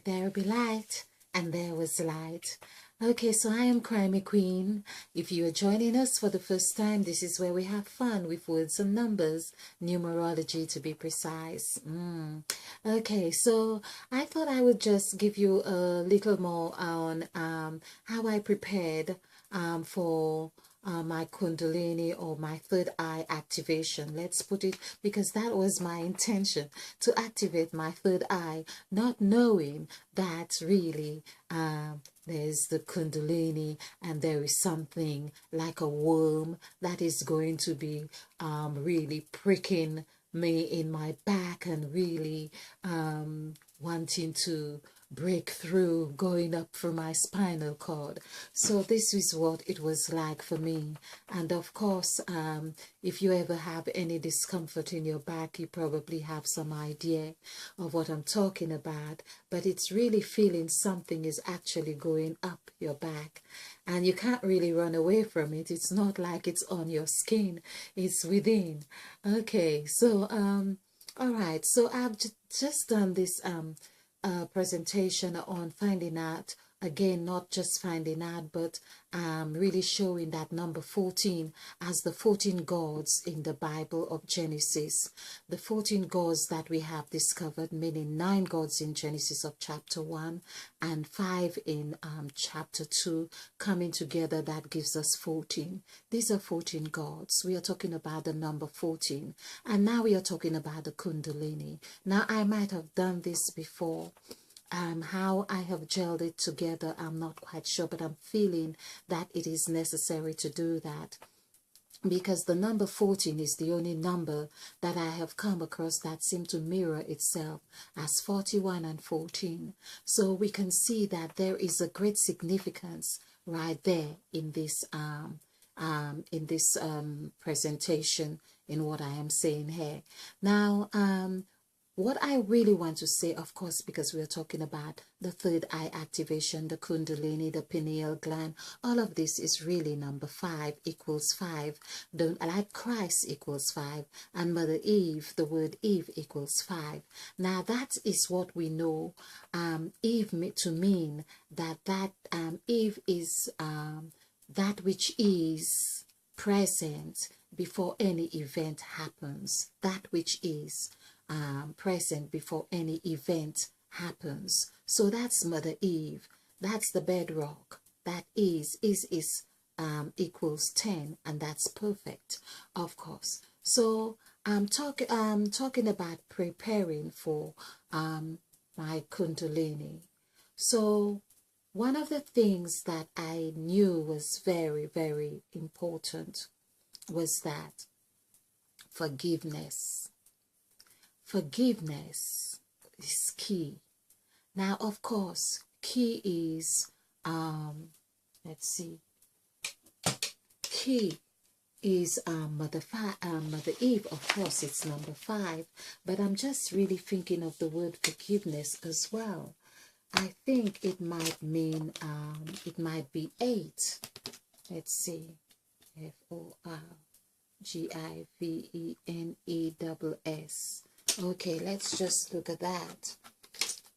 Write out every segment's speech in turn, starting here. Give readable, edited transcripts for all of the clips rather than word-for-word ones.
there be light, and there was light. Okay, so I am Crimey Queen. If you are joining us for the first time, this is where we have fun with words and numbers, numerology to be precise. Okay, so I thought I would just give you a little more on how I prepared for my Kundalini or my third eye activation. Let's put it, because that was my intention, to activate my third eye, not knowing that really there's the Kundalini and there is something like a worm that is going to be really pricking me in my back and really wanting to break through, going up through my spinal cord. So this is what it was like for me. And of course, if you ever have any discomfort in your back, you probably have some idea of what I'm talking about. But it's really feeling something is actually going up your back, and you can't really run away from it. It's not like it's on your skin, it's within. Okay, so all right, so I've just done this presentation on finding out, again, not just finding out, but really showing that number 14 as the 14 gods in the Bible of Genesis. The 14 gods that we have discovered, meaning 9 gods in Genesis of chapter 1 and 5 in chapter 2, coming together, that gives us 14. These are 14 gods. We are talking about the number 14. And now we are talking about the Kundalini. Now, I might have done this before. How I have gelled it together, I'm not quite sure, but I'm feeling that it is necessary to do that, because the number 14 is the only number that I have come across that seems to mirror itself as 41 and 14. So we can see that there is a great significance right there in this presentation, in what I am saying here. Now, what I really want to say, of course, because we are talking about the third eye activation, the Kundalini, the pineal gland, all of this is really number 5 equals 5. The like Christ equals 5, and Mother Eve, the word Eve equals 5. Now that is what we know Eve to mean, that Eve is that which is present before any event happens, that which is present before any event happens. So that's Mother Eve. That's the bedrock. That is equals 10, and that's perfect, of course. So I'm talking about preparing for my Kundalini. So one of the things that I knew was very, very important was that forgiveness. Forgiveness is key. Now, of course, key is, let's see, key is Mother Eve. Of course, it's number 5, but I'm just really thinking of the word forgiveness as well. I think it might mean, it might be 8. Let's see, FORGIVENESS. Okay, let's just look at that.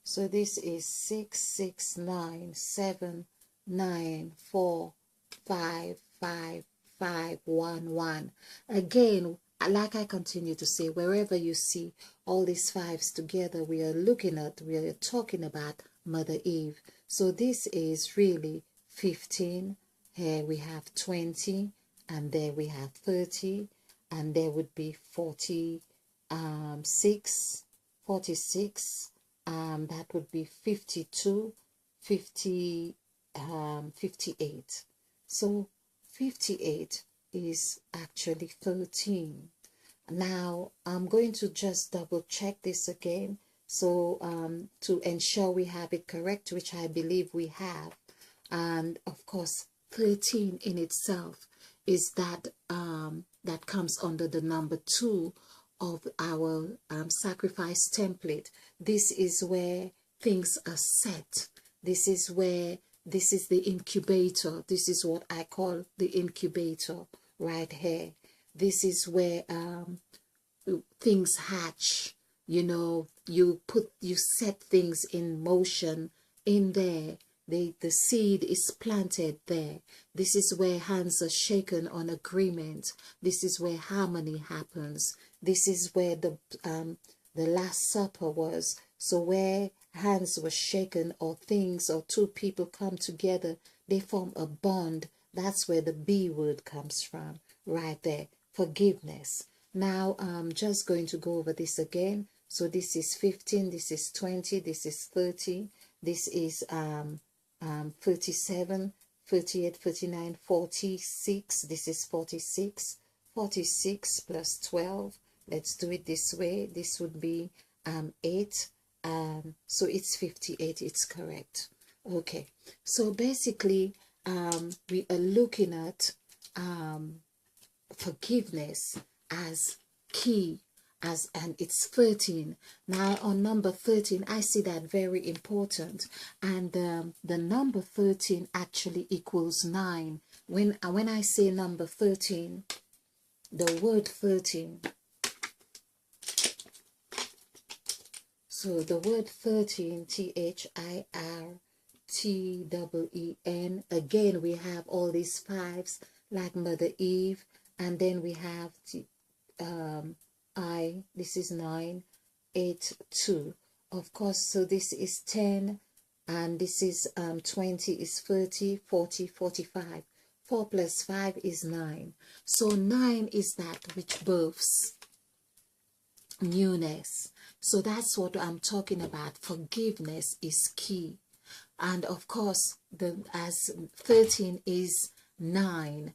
So this is 6, 6, 9, 7, 9, 4, 5, 5, 5, 1, 1. Again, like I continue to say, wherever you see all these 5s together, we are talking about Mother Eve. So this is really 15. Here we have 20, and there we have 30, and there would be 46, that would be 52, 58. So 58 is actually 13. Now I'm going to just double check this again, so to ensure we have it correct, which I believe we have. And of course, 13 in itself is that that comes under the number 2 of our sacrifice template. This is where things are set. This is the incubator. This is what I call the incubator right here. This is where things hatch. you know, you set things in motion in there. The seed is planted there. This is where hands are shaken on agreement. This is where harmony happens. This is where the Last Supper was. So where hands were shaken, or things or two people come together, they form a bond. That's where the B word comes from, right there. Forgiveness. Now I'm just going to go over this again. So this is 15, this is 20, this is 30, this is 37, 38, 39, 46. This is 46. 46 plus 12. Let's do it this way. This would be 8. So it's 58. It's correct. Okay. So basically, we are looking at forgiveness as key, and it's 13. Now on number 13, I see that very important, and the number 13 actually equals 9. When I say number 13, the word 13, so the word 13, THIRTEEN, again we have all these fives like Mother Eve, and then we have this is 9, 8, 2. Of course, so this is 10, and this is 20 is 30, 40, 45. 4 plus 5 is 9. So 9 is that which births newness. So that's what I'm talking about. Forgiveness is key. And of course, as 13 is 9,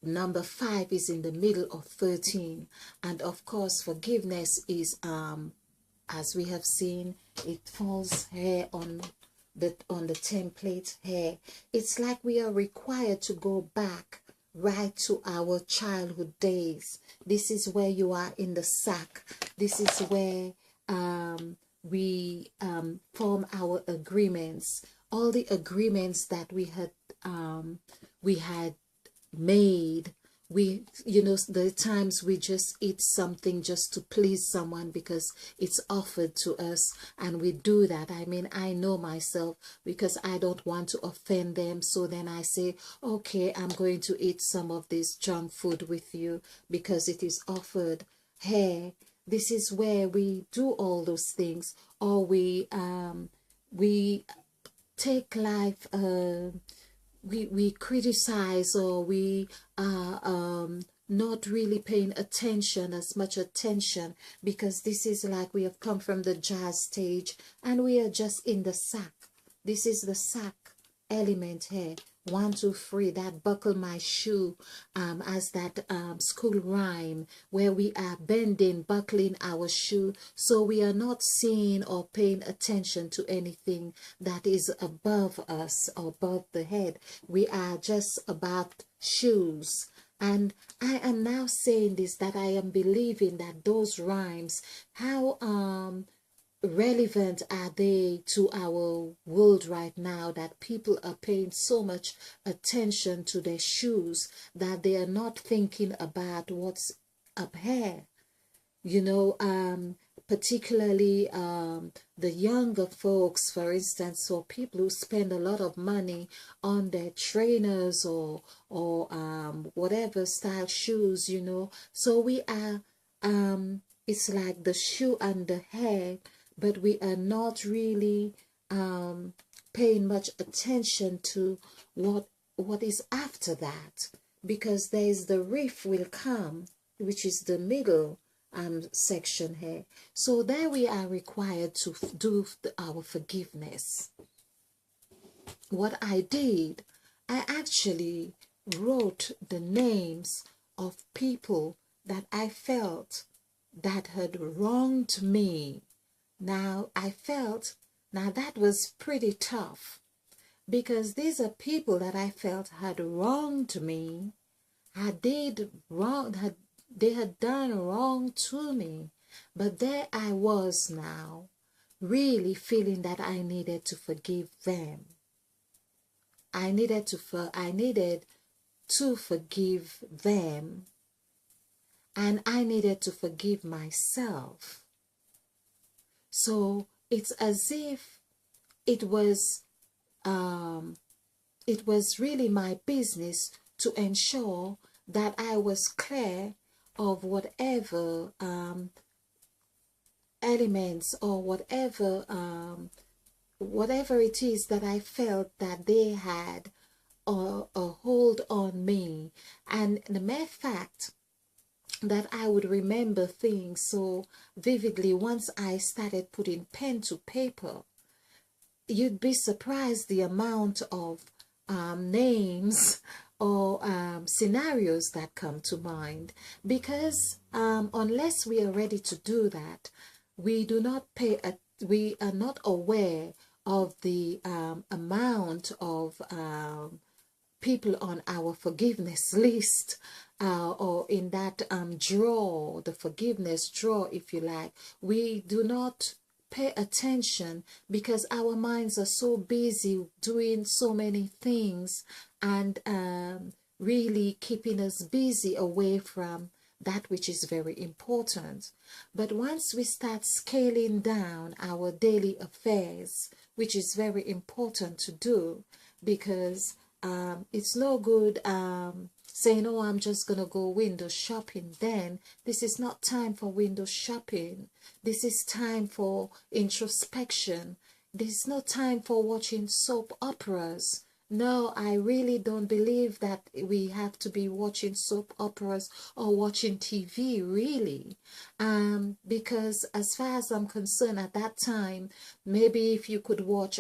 number 5 is in the middle of 13, and of course forgiveness is as we have seen, it falls here on the template here. It's like we are required to go back right to our childhood days. This is where you are in the sack. This is where we form our agreements, all the agreements that we had made. We, you know, the times we just eat something just to please someone because it's offered to us, and we do that. I mean, I know myself, because I don't want to offend them, so then I say, okay, I'm going to eat some of this junk food with you because it is offered. Hey, this is where we do all those things, or we take life we criticize, or we are not really paying as much attention, because this is like we have come from the jazz stage and we are just in the sack. This is the sack element here. 1, 2, 3, that buckle my shoe, as that school rhyme, where we are bending, buckling our shoe, so we are not seeing or paying attention to anything that is above us or above the head. We are just about shoes. And I am now saying this, that I am believing that those rhymes, how relevant are they to our world right now, that people are paying so much attention to their shoes that they are not thinking about what's up here, you know, particularly the younger folks, for instance, or people who spend a lot of money on their trainers or whatever style shoes, you know. So we are it's like the shoe and the hair, but we are not really paying much attention to what is after that, because there is the reef will come, which is the middle section here. So there we are required to do our forgiveness. What I did, I actually wrote the names of people that I felt that had wronged me. Now I felt, now that was pretty tough, because these are people that I felt had wronged me, they had done wrong to me. But there I was now, really feeling that I needed to forgive them. I needed to forgive them, and I needed to forgive myself. So it's as if it was really my business to ensure that I was clear of whatever elements or whatever it is that I felt that they had a hold on me. And the mere fact that I would remember things so vividly once I started putting pen to paper, you'd be surprised the amount of names or scenarios that come to mind, because unless we are ready to do that, we are not aware of the amount of people on our forgiveness list, or in that drawer, the forgiveness drawer, if you like. We do not pay attention because our minds are so busy doing so many things, and really keeping us busy away from that which is very important. But once we start scaling down our daily affairs, which is very important to do, because it's no good saying, oh, I'm just going to go window shopping. Then this is not time for window shopping. This is time for introspection. This is no time for watching soap operas. No, I really don't believe that we have to be watching soap operas or watching TV, really. Because as far as I'm concerned at that time, maybe if you could watch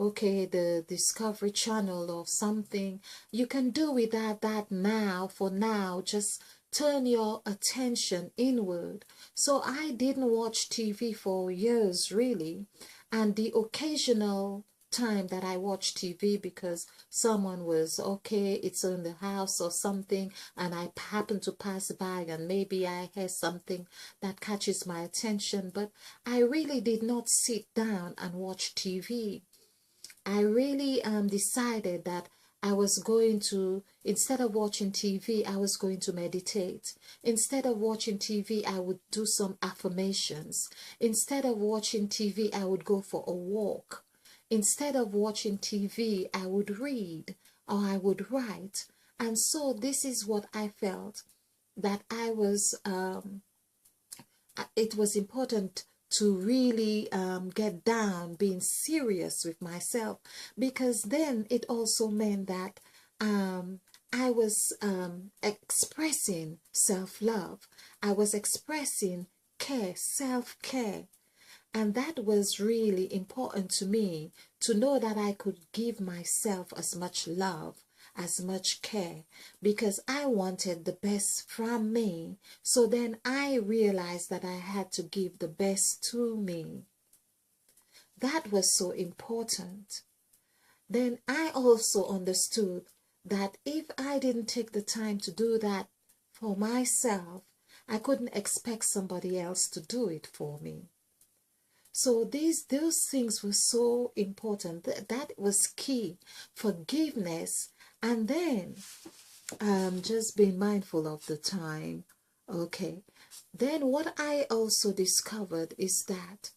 okay, the Discovery Channel or something, you can do without that now. For now, just turn your attention inward. So I didn't watch TV for years, really. And the occasional time that I watch TV because someone was, okay, it's in the house or something, and I happen to pass by and maybe I hear something that catches my attention, but I really did not sit down and watch TV. I really decided that I was going to, instead of watching TV, I was going to meditate. Instead of watching TV, I would do some affirmations. Instead of watching TV, I would go for a walk. Instead of watching TV, I would read or I would write. And so this is what I felt, that it was important to really get down, being serious with myself, because then it also meant that I was expressing self-love. I was expressing care, self-care. And that was really important to me, to know that I could give myself as much love, as much care, because I wanted the best from me. So then I realized that I had to give the best to me. That was so important. Then I also understood that if I didn't take the time to do that for myself, I couldn't expect somebody else to do it for me. So those things were so important. That was key. Forgiveness, and then just being mindful of the time. Okay. Then what I also discovered is that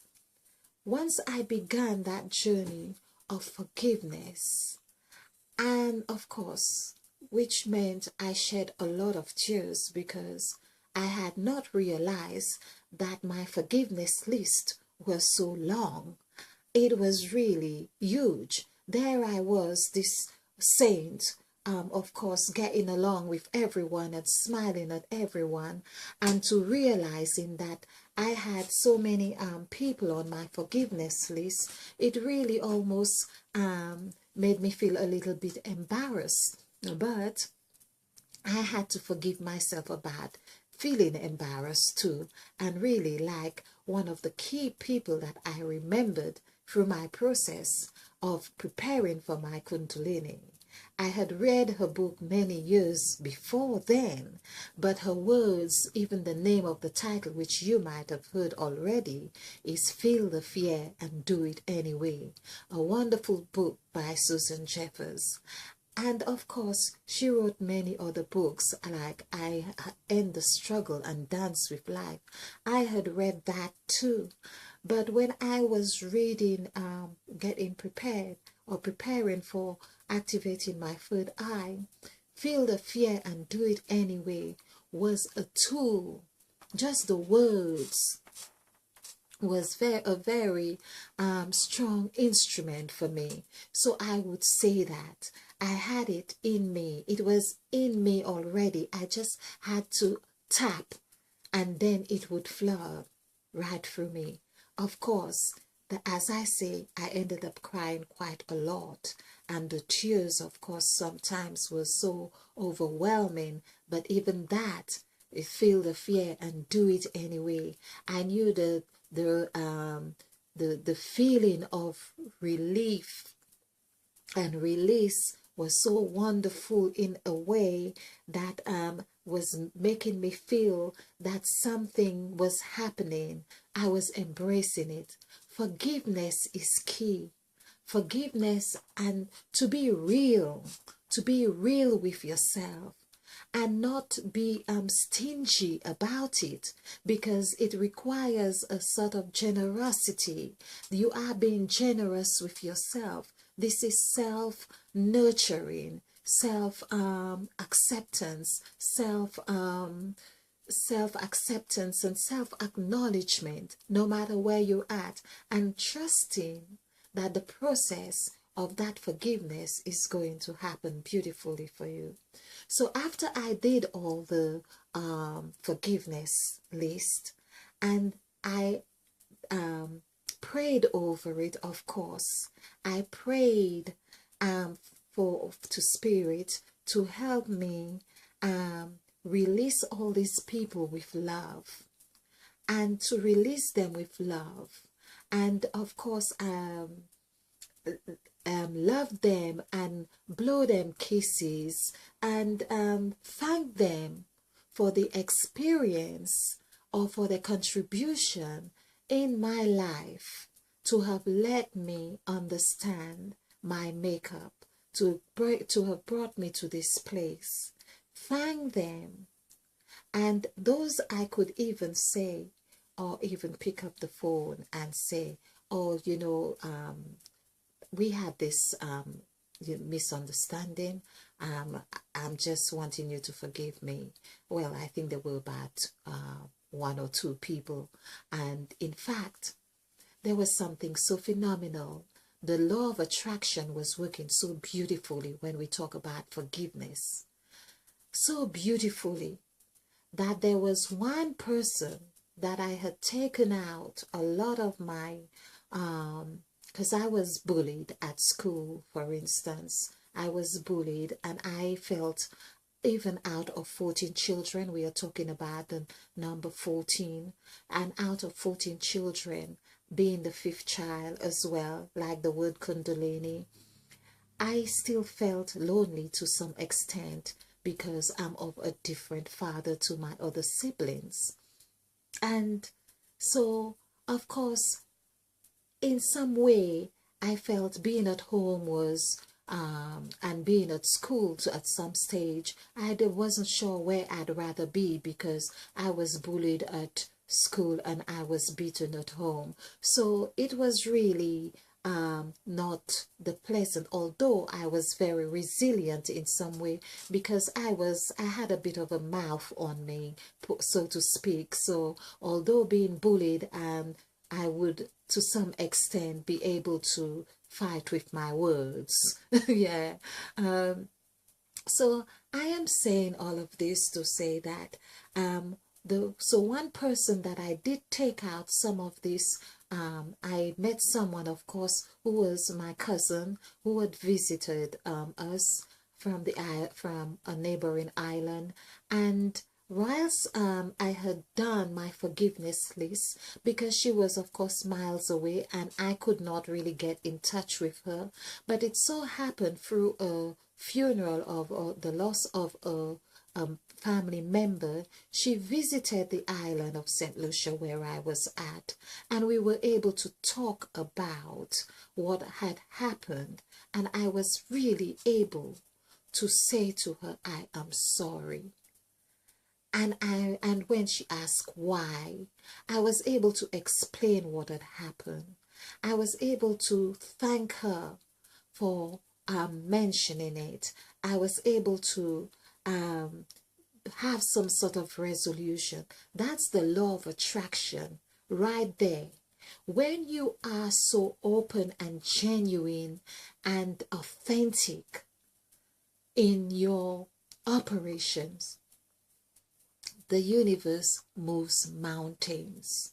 once I began that journey of forgiveness, and of course, which meant I shed a lot of tears because I had not realized that my forgiveness list was so long. It was really huge. There I was, this saint, of course, getting along with everyone and smiling at everyone, and to realizing that I had so many people on my forgiveness list, it really almost made me feel a little bit embarrassed. But I had to forgive myself about feeling embarrassed too. And really, like, one of the key people that I remembered through my process of preparing for my Kundalini. I had read her book many years before then, but her words, even the name of the title, which you might have heard already, is Feel the Fear and Do It Anyway, a wonderful book by Susan Jeffers. And of course, she wrote many other books like I End the Struggle and Dance with Life. I had read that too. But when I was reading, getting prepared or preparing for activating my third eye, feel the fear and do it anyway was a tool. Just the words was a very strong instrument for me. So I would say that I had it in me. It was in me already. I just had to tap, and then it would flow right through me. Of course, as I say, I ended up crying quite a lot, and the tears, of course, sometimes were so overwhelming. But even that, feel the fear and do it anyway. I knew the feeling of relief and release was so wonderful in a way that was making me feel that something was happening. I was embracing it. Forgiveness is key. Forgiveness, and to be real with yourself, and not be stingy about it, because it requires a sort of generosity. You are being generous with yourself. This is self nurturing, self acceptance, self acceptance and self acknowledgement, no matter where you're at, and trusting that the process of that forgiveness is going to happen beautifully for you. So after I did all the forgiveness list, and I prayed over it, of course, I prayed to Spirit to help me release all these people with love, and to release them with love, and of course love them and blow them kisses, and thank them for the experience or for the contribution in my life, to have let me understand my makeup, to have brought me to this place. Thank them. And those I could even say, or even pick up the phone and say, oh, we had this misunderstanding. I'm just wanting you to forgive me. Well, I think there were about one or two people. And in fact, there was something so phenomenal. The law of attraction was working so beautifully when we talk about forgiveness. So beautifully that there was one person that I had taken out a lot of my because I was bullied at school, for instance. I was bullied, and I felt, even out of 14 children, we are talking about the number 14, and out of 14 children, being the fifth child as well, like the word Kundalini, I still felt lonely to some extent, because I'm of a different father to my other siblings. And so, of course, in some way, I felt being at home was, and being at school at some stage, I wasn't sure where I'd rather be, because I was bullied at school and I was beaten at home. So it was really not the pleasant, although I was very resilient in some way, because I had a bit of a mouth on me, so to speak. So although being bullied, I would to some extent be able to fight with my words. Yeah. So I am saying all of this to say that so one person that I did take out some of this, I met someone, of course, who was my cousin, who had visited us from a neighboring island. And whilst I had done my forgiveness list, because she was, of course, miles away and I could not really get in touch with her, but it so happened through a funeral of the loss of a family member, she visited the island of St. Lucia where I was at, and we were able to talk about what had happened, and I was really able to say to her, I am sorry. And when she asked why, I was able to explain what had happened. I was able to thank her for mentioning it. I was able to um, have some sort of resolution. That's the law of attraction right there. When you are so open and genuine and authentic in your operations, the universe moves mountains.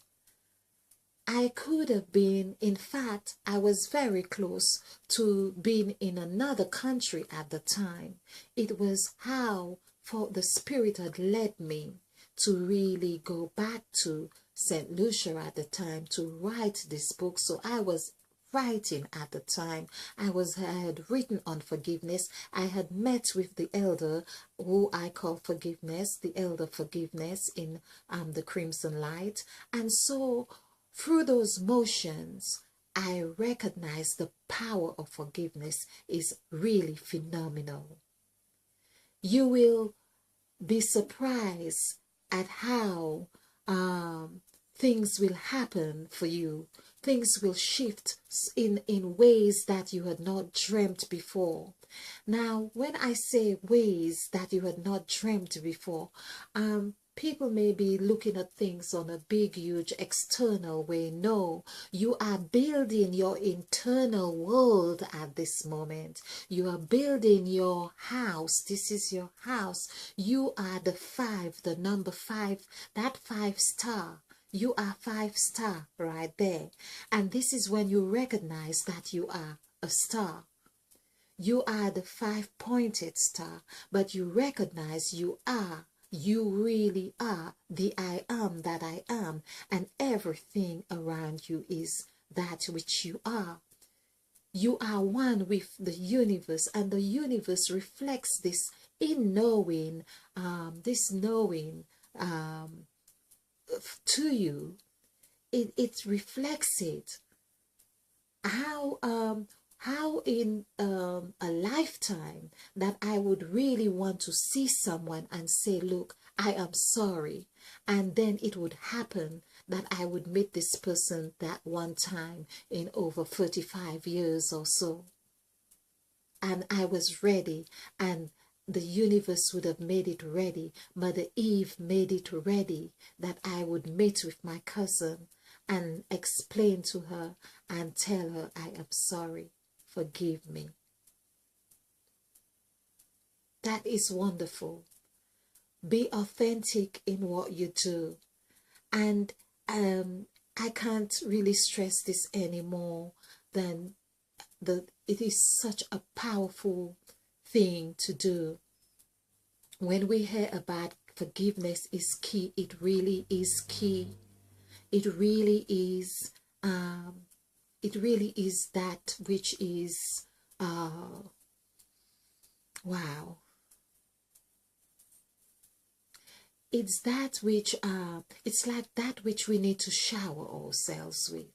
I could have been, in fact, I was very close to being in another country at the time. It was how for the Spirit had led me to really go back to St. Lucia at the time to write this book. So I was writing at the time. I had written on forgiveness. I had met with the elder who I call forgiveness, the elder forgiveness in the Crimson Light. And so through those motions, I recognize the power of forgiveness is really phenomenal. You will be surprised at how things will happen for you. Things will shift in ways that you had not dreamt before. Now, when I say ways that you had not dreamt before, people may be looking at things on a big, huge external way. No, you are building your internal world at this moment. You are building your house. This is your house. You are the five, the number five, that 5 star. You are 5 star right there. And this is when you recognize that you are a star. You are the 5-pointed star, but you recognize you really are the I am that I am, and everything around you is that which you are. You are one with the universe, and the universe reflects this in knowing, this knowing to you. It reflects it. How in a lifetime that I would really want to see someone and say, look, I am sorry. And then it would happen that I would meet this person that one time in over 35 years or so. And I was ready, and the universe would have made it ready. Mother Eve made it ready that I would meet with my cousin and explain to her and tell her, I am sorry. Forgive me. That is wonderful. Be authentic in what you do. And I can't really stress this anymore than it is such a powerful thing to do. When we hear about forgiveness is key, it really is key. It really is that which is wow. It's that which it's like that which we need to shower ourselves with.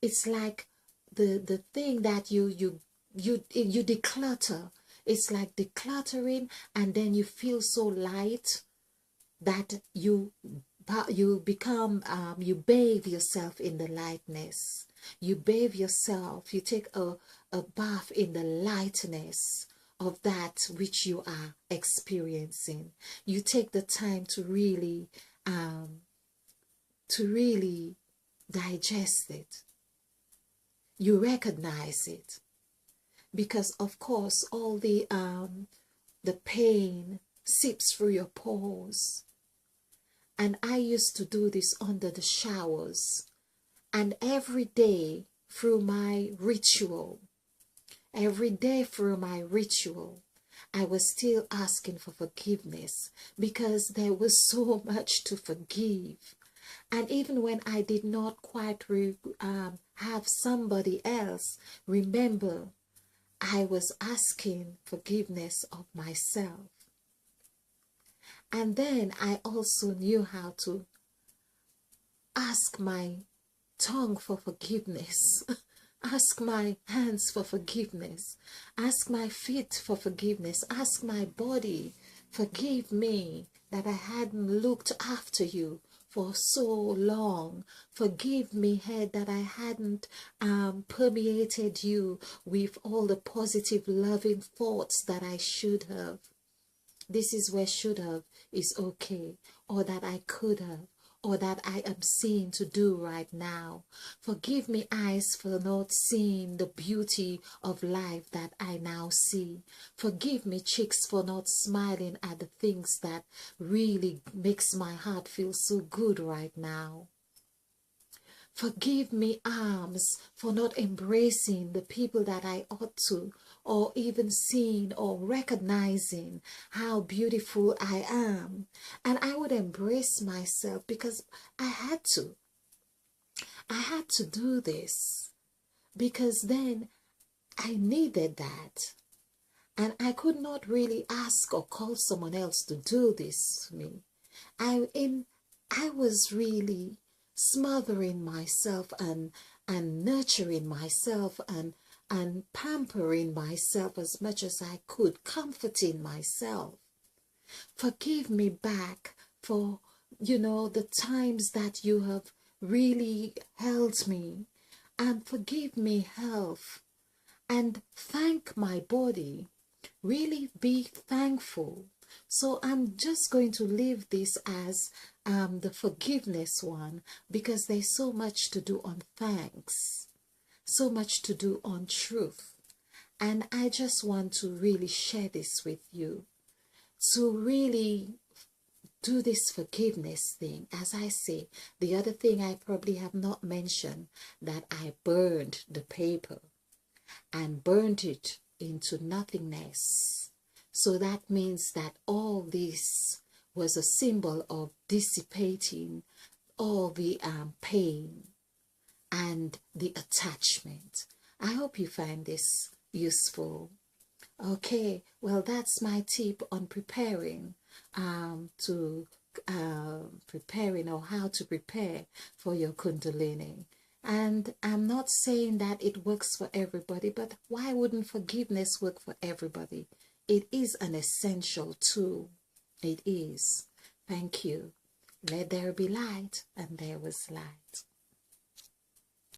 It's like the thing that you declutter. It's like decluttering, and then you feel so light that you become you bathe yourself in the lightness. You bathe yourself, you take a bath in the lightness of that which you are experiencing. You take the time to really digest it. You recognize it, because of course all the pain seeps through your pores. And I used to do this under the showers. And every day through my ritual, I was still asking for forgiveness, because there was so much to forgive. And even when I did not quite have somebody else remember, I was asking forgiveness of myself. And then I also knew how to ask my tongue for forgiveness, ask my hands for forgiveness, ask my feet for forgiveness, ask my body Forgive me that I hadn't looked after you for so long. Forgive me, head, that I hadn't permeated you with all the positive, loving thoughts that I should have. This is where should have is okay, or that I could have, or that I am seeing to do right now. Forgive me, eyes, for not seeing the beauty of life that I now see. Forgive me, cheeks, for not smiling at the things that really makes my heart feel so good right now. Forgive me, arms, for not embracing the people that I ought to, or even seeing or recognizing how beautiful I am. And I would embrace myself because I had to. I had to do this because then I needed that. And I could not really ask or call someone else to do this for me. I was really smothering myself and nurturing myself and pampering myself as much as I could, comforting myself. Forgive me back for, the times that you have really held me, and forgive me, health, and thank my body. Really be thankful. So I'm just going to leave this as the forgiveness one, because there's so much to do on thanks, so much to do on truth. And I just want to really share this with you, to really do this forgiveness thing. As I say, the other thing I probably have not mentioned, that I burned the paper and burned it into nothingness. So that means that all this was a symbol of dissipating all the pain and the attachment. I hope you find this useful. Okay, well, that's my tip on preparing preparing, or how to prepare for your Kundalini. And I'm not saying that it works for everybody, but why wouldn't forgiveness work for everybody? It is an essential tool. It is. Thank you. Let there be light, and there was light.